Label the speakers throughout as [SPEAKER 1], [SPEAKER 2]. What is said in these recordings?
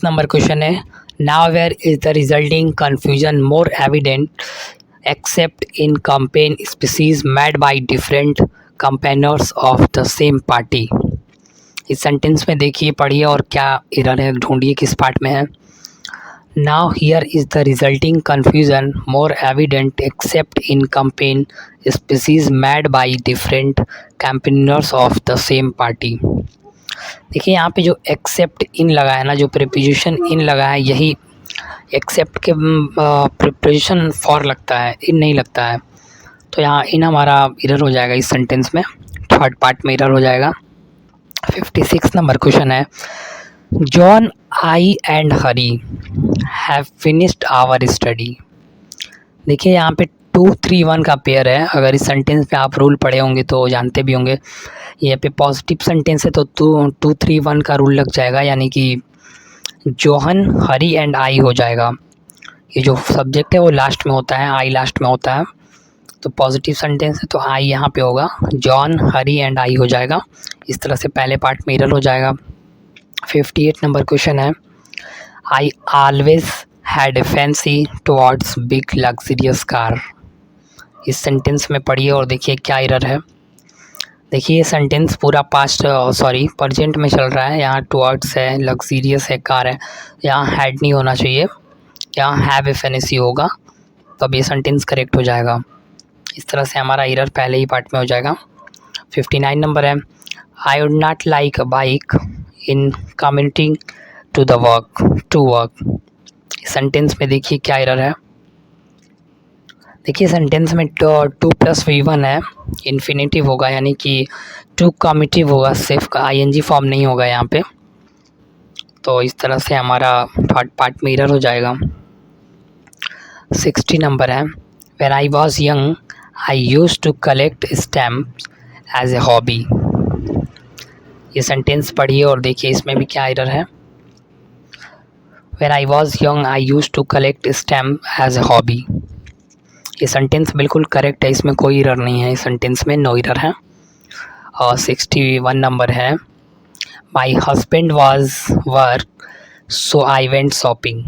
[SPEAKER 1] Number question है, now where is the resulting confusion more evident except in campaign speeches made by different campaigners of the same party. इस sentence में देखिए, पढ़िए और क्या error है ढूंढिए किस पार्ट में है। Now here is the resulting confusion more evident except in campaign speeches made by different campaigners of the same party. देखिए यहाँ पे जो एक्सेप्ट इन लगा है ना, जो प्रीपोजिशन इन लगा है, यही एक्सेप्ट के प्रीपोजिशन फॉर लगता है, इन नहीं लगता है। तो यहाँ इन हमारा एरर हो जाएगा, इस सेंटेंस में थर्ड पार्ट में एरर हो जाएगा। 56 नंबर क्वेश्चन है, John, I and Hari have finished our study. देखिए यहाँ पे 2, 3, 1 का पेयर है। अगर इस सेंटेंस पे आप रूल पढ़े होंगे तो जानते भी होंगे। ये पे पॉजिटिव सेंटेंस है तो 2, 3, 1 का रूल लग जाएगा, यानी कि जॉन, हरी एंड आई हो जाएगा। ये जो सब्जेक्ट है वो लास्ट में होता है, आई लास्ट में होता है। तो पॉजिटिव सेंटेंस है तो आई यहाँ पे होगा, जॉन, हरी एंड आई हो जाएगा। इस तरह से पहले पार्ट में एरर हो जाएगा। 58 नंबर क्वेश्चन है, I always had a fancy towards big luxurious car. इस सेंटेंस में पढ़िए और देखिए क्या एरर है। देखिए ये सेंटेंस पूरा प्रेजेंट में चल रहा है। यहाँ टुवर्ड्स है, लग्जरियस है, कार है। यहाँ हैड नहीं होना चाहिए, यहाँ हैव ए फैंसी होगा, तब ये सेंटेंस करेक्ट हो जाएगा। इस तरह से हमारा एरर पहले ही पार्ट में हो जाएगा। 59 नंबर है, I would not like a bike in commuting to the work. Sentence में देखिए क्या एरर है। देखिए सेंटेंस में 2+V1 है, इन्फिनेटिव होगा, यानी कि टू कम्यूटिव होगा, सिर्फ ING फॉर्म नहीं होगा यहाँ पे। तो इस तरह से हमारा थर्ड पार्ट में एरर हो जाएगा। 60 नंबर है, when I was young I used to collect stamps as a hobby. ये सेंटेंस पढ़िए और देखिए इसमें भी क्या एरर है। When I was young I used to collect stamp as a hobby. ये सेंटेंस बिल्कुल करेक्ट है, इसमें कोई एरर नहीं है, इस सेंटेंस में नो एरर है। और 61 नंबर है, my husband was work so I went shopping.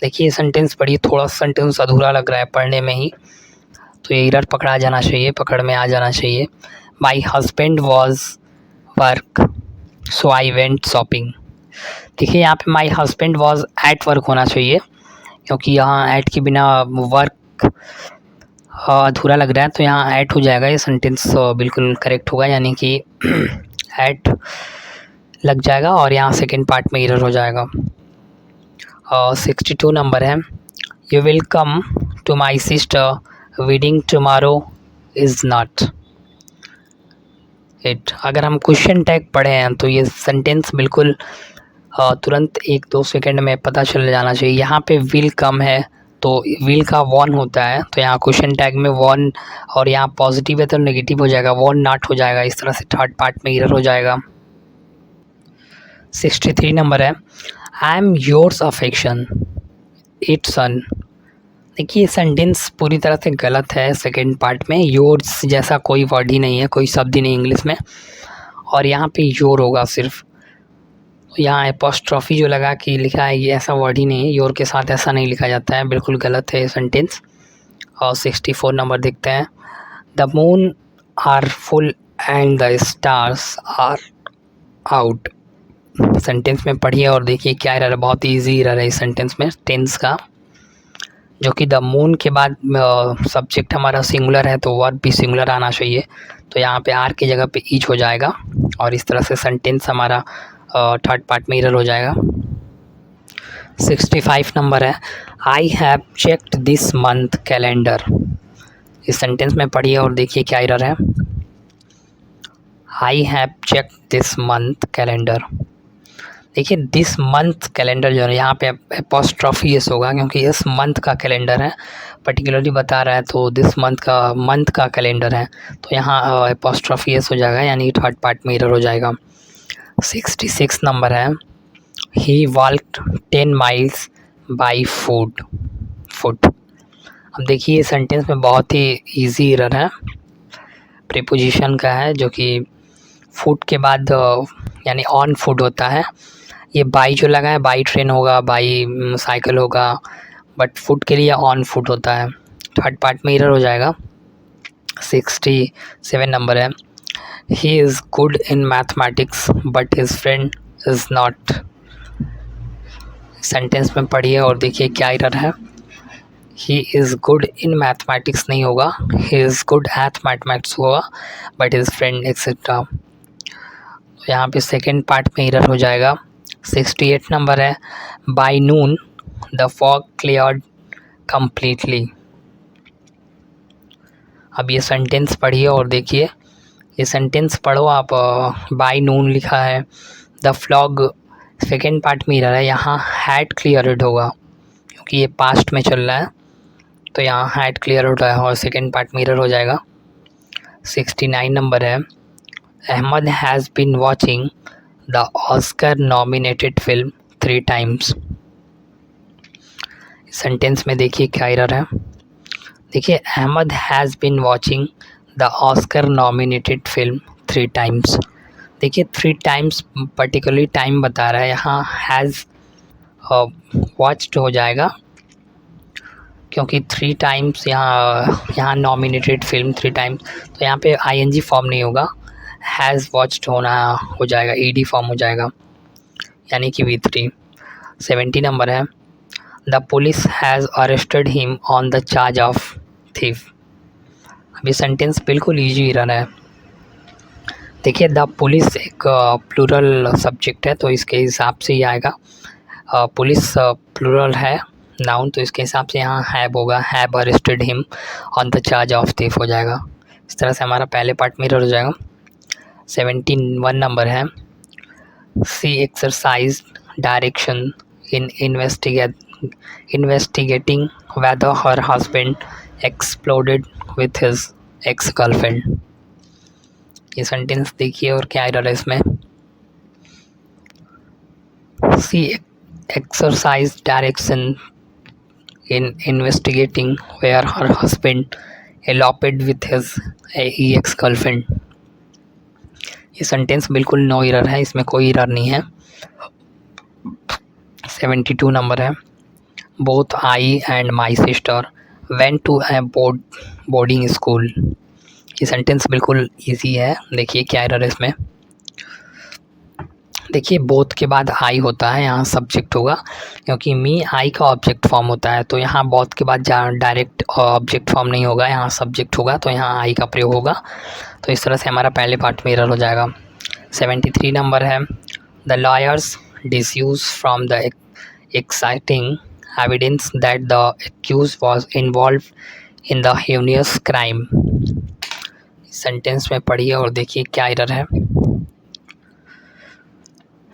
[SPEAKER 1] देखिए ये सेंटेंस पढ़िए, थोड़ा सेंटेंस अधूरा लग रहा है पढ़ने में ही, तो ये एरर पकड़ में आ जाना चाहिए। My husband was work so I went shopping. देखिए यहाँ पे my husband was at work होना चाहिए, क्योंकि यहाँ एट के बिना वर्क अधूरा लग रहा है, तो यहाँ एट हो जाएगा। ये सेंटेंस बिल्कुल करेक्ट होगा, यानी कि एट लग जाएगा और यहाँ सेकेंड पार्ट में एरर हो जाएगा। 62 नंबर है, you will come to my sister wedding tomorrow is not it. अगर हम क्वेश्चन टैग पढ़े हैं तो ये सेंटेंस बिल्कुल तुरंत 1-2 सेकेंड में पता चल जाना चाहिए। यहाँ पे विल कम है तो विल का वॉन होता है, तो यहाँ क्वेश्चन टैग में वॉन, और यहाँ पॉजिटिव है तो नेगेटिव हो जाएगा, वॉन नॉट हो जाएगा। इस तरह से थर्ड पार्ट में एरर हो जाएगा। 63 नंबर है, I am yours affectionate son. देखिए सेंटेंस पूरी तरह से गलत है। सेकेंड पार्ट में योर्स जैसा कोई वर्ड ही नहीं है, कोई शब्द ही नहीं इंग्लिश में, और यहाँ पे योर होगा सिर्फ। यहाँ एपोस्ट्रॉफी जो लगा कि लिखा है, ये ऐसा वर्ड ही नहीं है, योर के साथ ऐसा नहीं लिखा जाता है, बिल्कुल गलत है ये सेंटेंस। और 64 नंबर देखते हैं, the moon are full and the stars are out. Sentence में पढ़िए और देखिए क्या एरर है। बहुत ईजी एरर है इस सेंटेंस में, टेंस का, जो कि द मून के बाद सब्जेक्ट हमारा सिंगुलर है तो वर्ब भी सिंगुलर आना चाहिए, तो यहाँ पे आर की जगह पे ईच हो जाएगा, और इस तरह से सेंटेंस हमारा थर्ड पार्ट में एरर हो जाएगा। 65 नंबर है, I have checked this month calendar. इस सेंटेंस में पढ़िए और देखिए क्या एरर है। I have checked this month calendar. देखिए दिस मंथ कैलेंडर जो है यहाँ पे एपोस्ट्रॉफी एस होगा, क्योंकि इस मंथ का कैलेंडर है, पर्टिकुलरली बता रहा है, तो दिस मंथ का कैलेंडर है, तो यहाँ एपोस्ट्रॉफी एस हो जाएगा, यानी थर्ड पार्ट में एरर हो जाएगा। 66 नंबर है, ही वॉल्क्ड 10 माइल्स बाई फुट। अब देखिए ये सेंटेंस में बहुत ही इजी एरर है, प्रीपोजिशन का है, जो कि फुट के बाद यानी ऑन फुट होता है, ये बाई जो लगा है बाई ट्रेन होगा, बाई साइकिल होगा, बट फुट के लिए ऑन फुट होता है। थर्ड पार्ट में एरर हो जाएगा। 67 नंबर है, he is good in mathematics but his friend is not. Sentence में पढ़िए और देखिए क्या एरर है। He is good in mathematics नहीं होगा, he is good at mathematics होगा, बट हिज फ्रेंड एक्सेट्रा। यहाँ पे सेकेंड पार्ट में एरर हो जाएगा। 68 नंबर है, by noon the fog cleared completely. अब ये सेंटेंस पढ़िए और देखिए, ये सेंटेंस पढ़ो आप। बाय नून लिखा है, द फ्लॉग सेकेंड पार्ट में एरर है, यहाँ हैड क्लियर्ड होगा क्योंकि ये पास्ट में चल रहा है, तो यहाँ हैड क्लियर हो रहा है और सेकेंड पार्ट में एरर हो जाएगा। 69 नंबर है, Ahmed has been watching the Oscar nominated film 3 times। Sentence में देखिए क्या एरर है। देखिए, Ahmed has been watching the Oscar nominated film 3 times। देखिए 3 times पर्टिकुलरली टाइम बता रहा है, यहाँ हैज़ वॉच्ड हो जाएगा क्योंकि 3 times यहाँ नॉमिनेटेड फिल्म 3 times, तो यहाँ पे आईएनजी फॉर्म नहीं होगा, हैज़ वॉच्ड हो जाएगा, ईडी फॉर्म हो जाएगा, यानी कि V3। 70 नंबर है, the police has arrested him on the charge of thief. अब ये सेंटेंस बिल्कुल ईजी रहा है। देखिए, द पुलिस एक प्लूरल सब्जेक्ट है, तो इसके हिसाब से ही आएगा। पुलिस प्लूरल है नाउन, तो इसके हिसाब से यहाँ हैव होगा, have arrested him on the charge of thief हो जाएगा। इस तरह से हमारा पहले पार्ट में हो जाएगा। 71 नंबर है, she exercise direction in investigating whether her husband exploded with his ex girlfriend। ये सेंटेंस देखिए और क्या एरर है इसमें। She exercise direction in investigating where her husband eloped with his ex girlfriend। ये सेंटेंस बिल्कुल नो एरर है, इसमें कोई एरर नहीं है। 72 नंबर है, both I and my sister went to a boarding school. ये सेंटेंस बिल्कुल इजी है, देखिए क्या एरर है इसमें। देखिए, बोथ के बाद आई होता है, यहाँ सब्जेक्ट होगा क्योंकि मी आई का ऑब्जेक्ट फॉर्म होता है, तो यहाँ बोथ के बाद डायरेक्ट ऑब्जेक्ट फॉर्म नहीं होगा, यहाँ सब्जेक्ट होगा, तो यहाँ आई का प्रयोग होगा। तो इस तरह से हमारा पहले पार्ट में एरर हो जाएगा। 73 नंबर है, the lawyers deduce from the exciting evidence that the accused was involve in the heinous crime. Sentence में पढ़िए और देखिए क्या एरर है।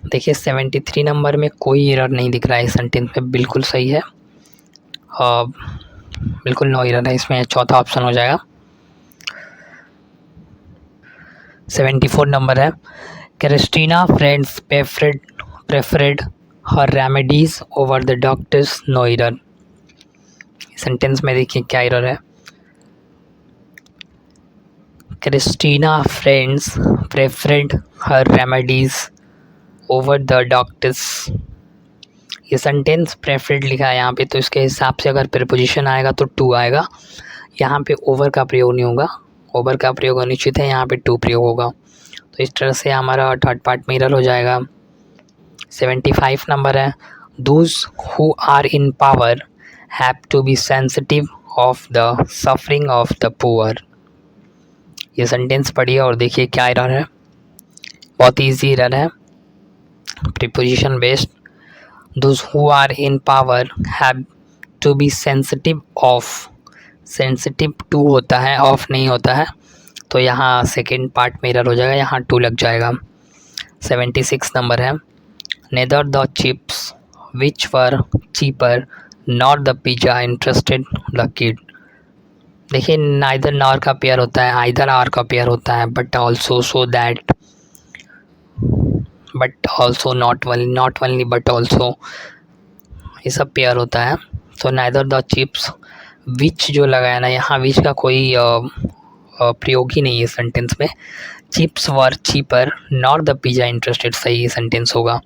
[SPEAKER 1] देखिए 73 नंबर में कोई एरर नहीं दिख रहा है, सेंटेंस में बिल्कुल सही है, बिल्कुल नो एरर है, इसमें चौथा ऑप्शन हो जाएगा। 74 नंबर है, Christina friends preferred her remedies over the doctors, no error. Sentence में देखिए क्या एरर है। Christina friends preferred her remedies over the doctors. ये सेंटेंस प्रेफरेड लिखा है यहाँ पे, तो इसके हिसाब से अगर प्रीपोजिशन आएगा तो टू आएगा, यहाँ पे ओवर का प्रयोग नहीं होगा, ओवर का प्रयोग अनुचित है, यहाँ पे टू प्रयोग होगा। तो इस तरह से हमारा थर्ड पार्ट में एरर हो जाएगा। 75 नंबर है, those who are in power have to be sensitive of the suffering of the poor. ये सेंटेंस पढ़िए और देखिए क्या एरर है, बहुत ईजी एरर है, preposition based. Those who are in power have to be sensitive of, sensitive to होता है, ऑफ नहीं होता है, तो यहाँ सेकेंड पार्ट में एरर हो जाएगा, यहाँ टू लग जाएगा। 76 नंबर है, neither the chips which were cheaper not the pizza interested the kid. देखिए, नाइदर नॉर का पेयर होता है, आइदर आर का पेयर होता है, but also, so that, but also, not only but also, ये सब पेयर होता है। तो नाइदर द चिप्स, विच जो लगाया ना, यहाँ विच का कोई प्रयोग ही नहीं है सेंटेंस में। Chips were cheaper not the pizza interested, सही सेंटेंस होगा।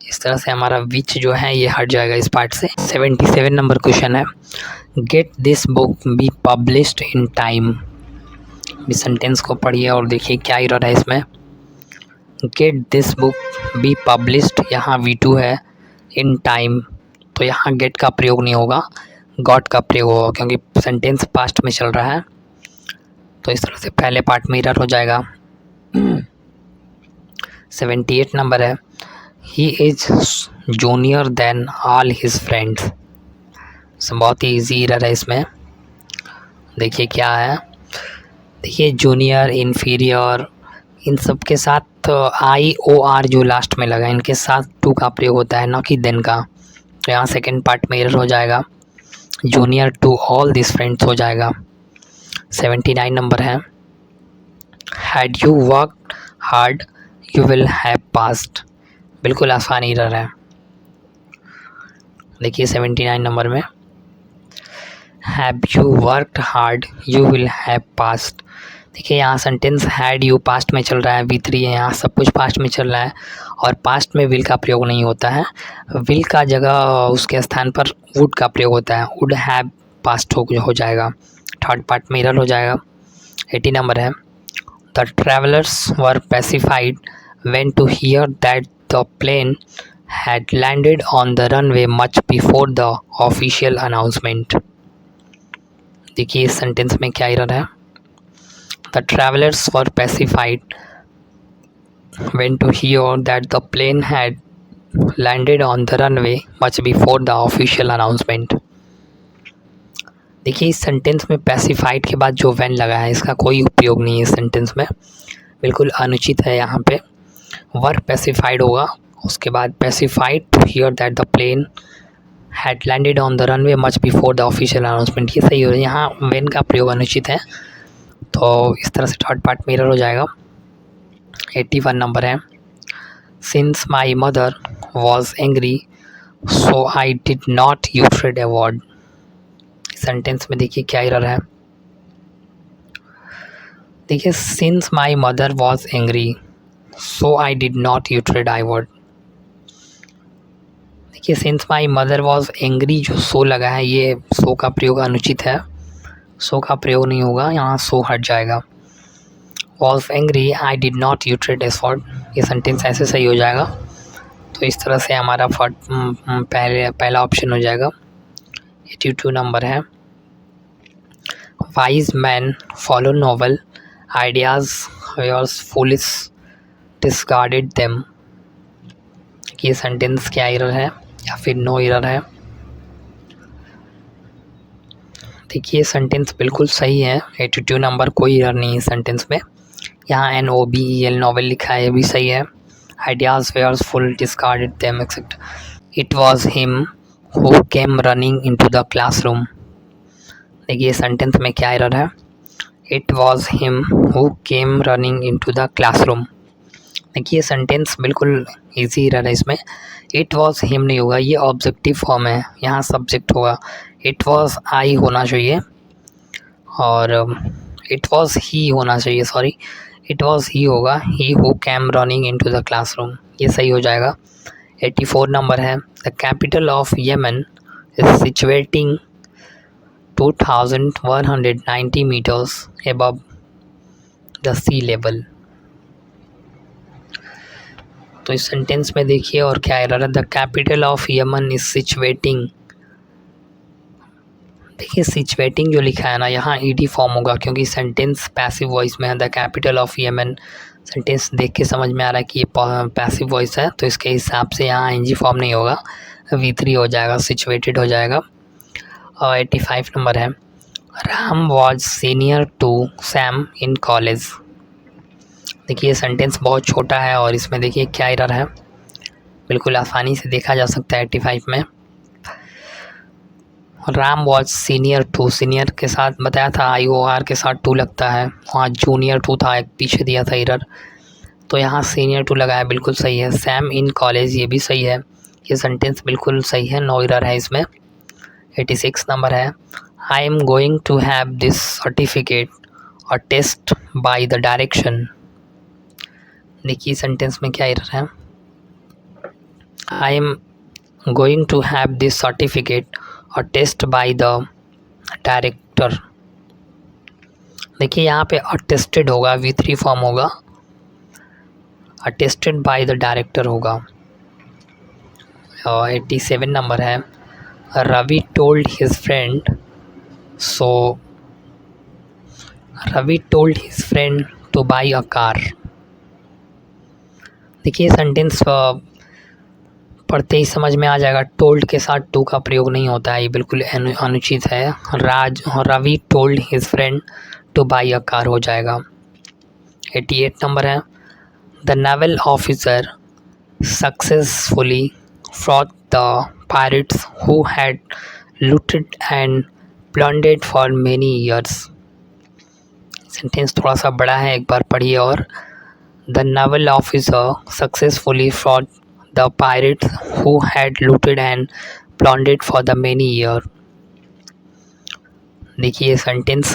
[SPEAKER 1] इस तरह से हमारा विच जो है ये हट जाएगा इस पार्ट से। 77 नंबर क्वेश्चन है, get this book be published in time. इस सेंटेंस को पढ़िए और देखिए क्या एरर है इसमें। Get this book be published, यहाँ V2 है, इन टाइम, तो यहाँ गेट का प्रयोग नहीं होगा, गॉट का प्रयोग होगा क्योंकि सेंटेंस पास्ट में चल रहा है। तो इस तरह से पहले पार्ट में एरर हो जाएगा। 78 नंबर है, he is junior than all his friends. बहुत ही ईजी एरर है इसमें। देखिए क्या है, देखिए जूनियर, इन्फीरियर, इन सब के साथ IOR जो लास्ट में लगा, इनके साथ टू का प्रयोग होता है, ना कि देन का। तो यहाँ सेकेंड पार्ट में एरर हो जाएगा, junior to all this friends हो जाएगा। 79 नंबर है, had you work hard you will have passed. बिल्कुल आसान एरर है। देखिए 79 नंबर में, have you worked hard you will have passed. देखिए यहाँ सेंटेंस हैड यू पास्ट में चल रहा है, V3 है, यहाँ सब कुछ पास्ट में चल रहा है और पास्ट में विल का प्रयोग नहीं होता है। विल का जगह उसके स्थान पर वुड का प्रयोग होता है, वुड हैव पास्ट हो जाएगा। थर्ड पार्ट में एरर हो जाएगा। 80 नंबर है, the travellers were pacified when to hear that the plane had landed on the runway much before the official announcement। देखिए इस सेंटेंस में क्या एरर है। The travelers were pacified when to hear that the plane had landed on the runway much before the official announcement। देखिए इस sentence में pacified के बाद जो when लगा है इसका कोई उपयोग नहीं है इस सेंटेंस में, बिल्कुल अनुचित है। यहाँ पे वर पैसिफाइड होगा, उसके बाद pacified to hear that the plane had landed on the runway much before the official announcement, ये सही हो रहा है। यहाँ व्हेन का प्रयोग अनुचित है, तो इस तरह से थर्ड पार्ट में एरर हो जाएगा। 81 नंबर है, since my mother was angry so I did not uttered a word. Sentence में देखिए क्या एरर है। देखिए since my mother was angry so I did not uttered a word. देखिए since my mother was angry, जो सो लगा है ये सो का प्रयोग अनुचित है, सो का प्रयोग नहीं होगा, यहाँ सो हट जाएगा। Was angry I did not uttered effort, ये सेंटेंस ऐसे सही हो जाएगा। तो इस तरह से हमारा पहला ऑप्शन हो जाएगा। 82 नंबर है, wise man follow noble ideas whereas foolish discarded them. ये सेंटेंस क्या एरर है या फिर नो एरर है। देखिए सेंटेंस बिल्कुल सही है। 82 नंबर, कोई एरर नहीं है सेंटेंस में। यहाँ NOBEL नॉवल लिखा है, ये भी सही है। Ideas whereas full discarded them except. It was him who came running into the classroom. देखिए सेंटेंस में क्या एरर है। It was him who came running into the classroom. देखिए सेंटेंस बिल्कुल इजी एरर है इसमें। इट वॉज हिम नहीं होगा, ये ऑब्जेक्टिव फॉर्म है, यहाँ सब्जेक्ट होगा। इट वॉज आई होना चाहिए और इट वॉज ही होना चाहिए, सॉरी, इट वॉज ही होगा, he who came running into the classroom, ये सही हो जाएगा। 84 नंबर है, the capital of Yemen is situating 2190 metres above the sea level. तो इस सेंटेंस में देखिए और क्या एरर है। The capital of Yemen is situating. देखिए सिचुएटिंग जो लिखा है ना, यहाँ ED फॉर्म होगा क्योंकि सेंटेंस पैसिव वॉइस में है। The capital of Yemen, sentence देख के समझ में आ रहा है कि ये पैसिव वॉइस है, तो इसके हिसाब से यहाँ ING फॉर्म नहीं होगा, V3 हो जाएगा, सिचुएटेड हो जाएगा। और 85 नंबर है, Ram was senior to Sam in college. देखिए सेंटेंस बहुत छोटा है और इसमें देखिए क्या एरर है, बिल्कुल आसानी से देखा जा सकता है। 85 में Ram was senior to, senior के साथ बताया था IOR के साथ टू लगता है, वहाँ जूनियर टू था, एक पीछे दिया था एरर, तो यहाँ सीनियर टू लगाया, बिल्कुल सही है। सैम इन कॉलेज, ये भी सही है, ये सेंटेंस बिल्कुल सही है, नो एरर है इसमें। 86 नंबर है, I am going to have this certificate और टेस्ट बाय द डायरेक्शन। देखिए सेंटेंस में क्या एरर है। I am going to have this certificate और टेस्ट बाय द डायरेक्टर। देखिए यहाँ पे अटेस्टेड होगा, V3 फॉर्म होगा, अटेस्टेड बाय द डायरेक्टर होगा। और 87 नंबर है, Ravi told his friend, so Ravi told his friend to buy a car. देखिए सेंटेंस पढ़ते ही समझ में आ जाएगा, टोल्ड के साथ टू का प्रयोग नहीं होता है, ये बिल्कुल अनुचित है। Ravi told his friend to buy a car हो जाएगा। 88 नंबर है, the naval officer successfully fought the pirates who had looted and plundered for many years। Sentence थोड़ा सा बड़ा है, एक बार पढ़िए और। The naval officer successfully fought the pirates who had looted and plundered for the many years। देखिए sentence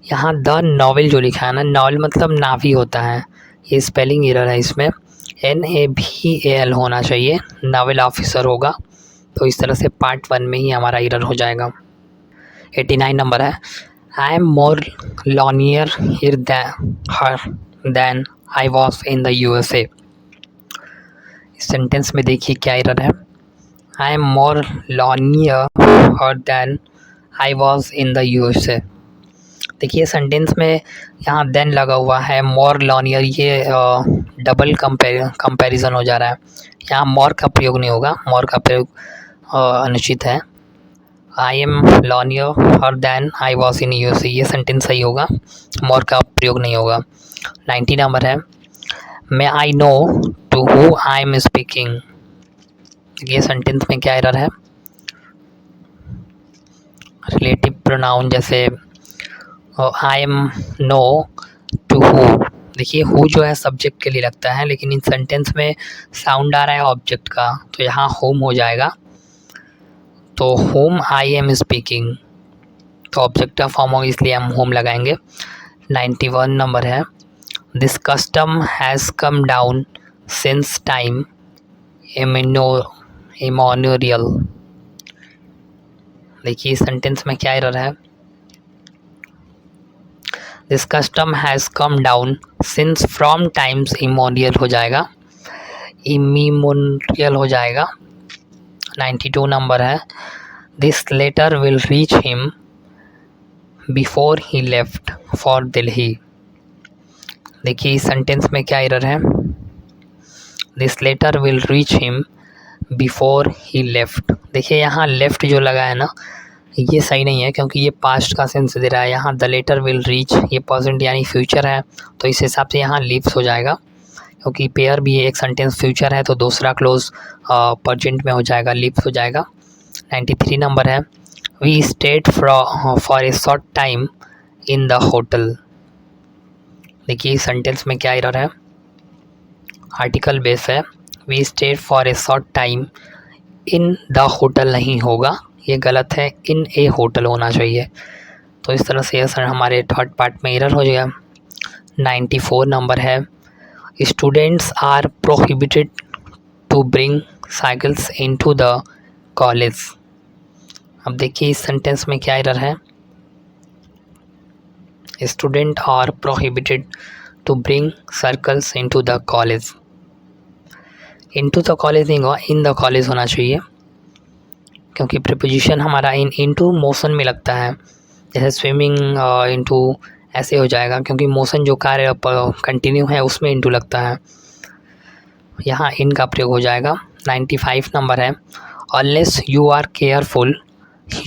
[SPEAKER 1] यहाँ the novel जो लिखा है ना, नॉवल मतलब नावी होता है, ये स्पेलिंग एरर है, इसमें NAVAL होना चाहिए, नावल ऑफिसर होगा। तो इस तरह से पार्ट 1 में ही हमारा एरर हो जाएगा। 89 नंबर है, I am more lonelier here than I was in the USA। इस सेंटेंस में देखिए क्या एरर है, I am more lonelier here than I was in the USA। देखिए सेंटेंस में यहाँ देन लगा हुआ है, मोर लॉनियर, ये डबल कंपैरिजन हो जा रहा है, यहाँ मोर का प्रयोग नहीं होगा, मोर का प्रयोग अनुचित है। I am lonelier here than I was in USA, ये सेंटेंस सही होगा, मोर का प्रयोग नहीं होगा। 90 नंबर है, may I know to who I am speaking. ये सेंटेंस में क्या एरर है, रिलेटिव प्रोनाउन जैसे I am know to who, देखिए हु जो है सब्जेक्ट के लिए लगता है, लेकिन इन सेंटेंस में साउंड आ रहा है ऑब्जेक्ट का, तो यहाँ होम हो जाएगा। तो होम आई एम स्पीकिंग, तो ऑब्जेक्ट का फॉर्म होगा, इसलिए हम होम लगाएंगे। 91 नंबर है, this custom has come down since time immemorial. देखिए सेंटेंस में क्या एरर है, this custom has come down since from times immemorial हो जाएगा, इमीमोनियल हो जाएगा। 92 नंबर है, this letter will reach him before he left for Delhi. देखिए इस सेंटेंस में क्या एरर है, this letter will reach him before he left. देखिए यहाँ लेफ्ट जो लगा है ना, ये सही नहीं है, क्योंकि ये पास्ट का सेंस दे रहा है। यहाँ द लेटर विल रीच, ये प्रेजेंट यानी फ्यूचर है, तो इस हिसाब से यहाँ लीव्स हो जाएगा, क्योंकि पेयर भी एक सेंटेंस फ्यूचर है, तो दूसरा क्लोज प्रेजेंट में हो जाएगा, लीव्स हो जाएगा। 93 नंबर है, we stayed for a short time in the hotel. देखिए सेंटेंस में क्या एरर है, आर्टिकल बेस है, we stayed for a short time in the hotel नहीं होगा, ये गलत है, इन ए होटल होना चाहिए। तो इस तरह से सर हमारे थर्ड पार्ट में एरर हो जाएगा। 94 नंबर है, students are prohibited to bring cycles into the college. अब देखिए इस सेंटेंस में क्या एरर है, student are prohibited to bring cycles into the college. Into the college नहीं होगा, इन द कॉलेज होना चाहिए, क्योंकि प्रीपोजिशन हमारा इनटू मोशन में लगता है, जैसे स्विमिंग इनटू ऐसे हो जाएगा, क्योंकि मोशन जो कार्य कंटिन्यू है उसमें इनटू लगता है, यहाँ इन का प्रयोग हो जाएगा। 95 नंबर है, unless you are careful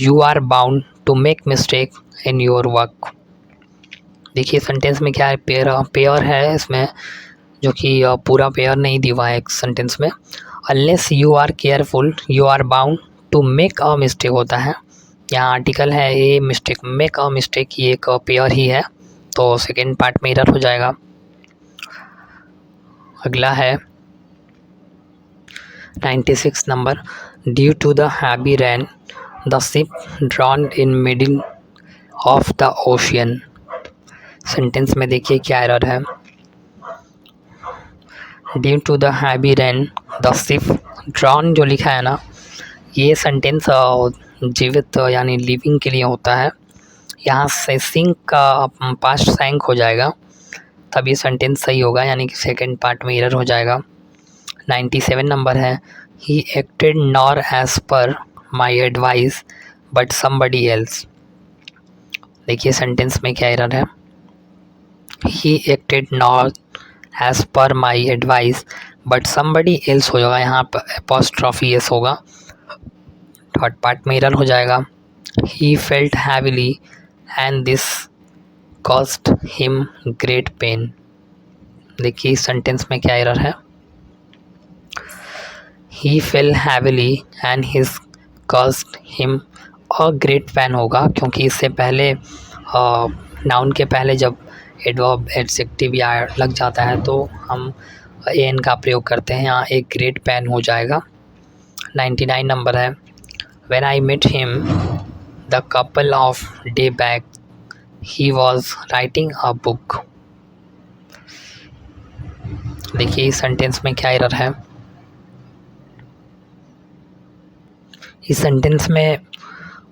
[SPEAKER 1] you are bound to make mistake in your work. देखिए सेंटेंस में क्या है, पेयर है इसमें, जो कि पूरा पेयर नहीं दिया है एक सेंटेंस में। Unless you are careful you are bound to make a mistake होता है, यहाँ आर्टिकल है a mistake, make a mistake, ये एक पेयर ही है, तो सेकेंड पार्ट में एरर हो जाएगा। अगला है 96 number, due to the heavy rain the ship drawn in middle of the ocean. Sentence में देखिए क्या एरर है, due to the heavy rain the ship drawn जो लिखा है ना, ये सेंटेंस जीवित यानी लिविंग के लिए होता है। यहाँ से सिंक का पास्ट सैंक हो जाएगा, तब ये सेंटेंस सही होगा, यानी कि सेकंड पार्ट में एरर हो जाएगा। 97 नंबर है, he acted nor as per my advice but somebody else. देखिए सेंटेंस में क्या एरर है, he acted not as per my advice but somebody else हो जाएगा, यहाँ पर अपॉस्ट्रॉफी एस होगा, थर्ड पार्ट में एरर हो जाएगा। He felt heavily and this cost him great pain. देखिए इस सेंटेंस में क्या एरर है, he fell heavily and his cost him a great pain होगा, क्योंकि इससे पहले नाउन के पहले जब एडवर्ब एडजेक्टिव या लग जाता है तो हम एन का प्रयोग करते हैं, यहाँ एक ग्रेट पेन हो जाएगा। 99 नंबर है, when I met him the couple of day back he was writing a book. देखिए इस सेंटेंस में क्या एरर है, इस सेंटेंस में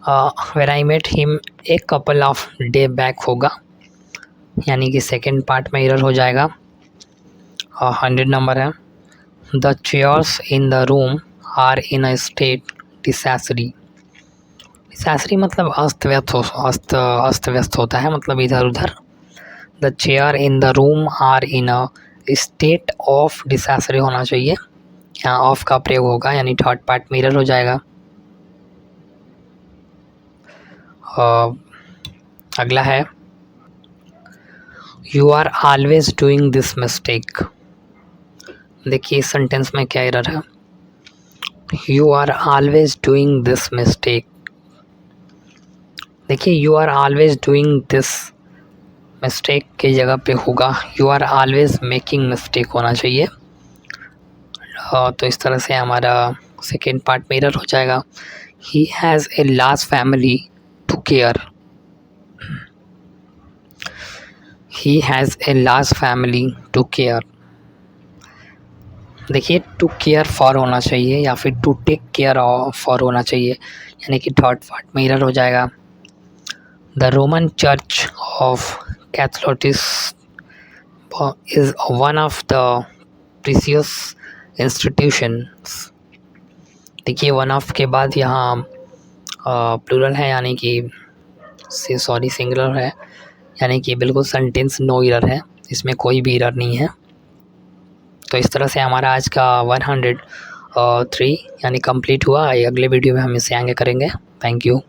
[SPEAKER 1] व्हेन आई मेट हिम एक कपल ऑफ डे बैक होगा, यानी कि सेकंड पार्ट में एरर हो जाएगा। 100 नंबर है, the chairs in the room are in a state disarray. Disarray मतलब अस्त व्यस्त होता है, मतलब इधर उधर। The chair in the room are in a state of disarray होना चाहिए, यहाँ ऑफ का प्रयोग होगा, यानी थर्ड पार्ट में एरर हो जाएगा। अगला है, you are always doing this mistake. देखिए इस सेंटेंस में क्या एरर है, you are always doing this mistake. देखिए you are always doing this mistake की जगह पे होगा you are always making mistake होना चाहिए। तो इस तरह से हमारा सेकेंड पार्ट में एरर हो जाएगा। He has a large family to care, he has a large family to care. देखिए टू केयर फॉर होना चाहिए या फिर टू टेक केयर फॉर होना चाहिए, यानी कि थर्ड पार्ट में एरर हो जाएगा। The Roman church of Catholics is one of the precious institutions. देखिए वन ऑफ के बाद यहाँ प्लूरल है, यानी कि सिंगुलर है, यानी कि बिल्कुल सेंटेंस नो एरर है, इसमें कोई भी एरर नहीं है। तो इस तरह से हमारा आज का 103 यानी कंप्लीट हुआ। अगले वीडियो में हम इसे आगे करेंगे। Thank you.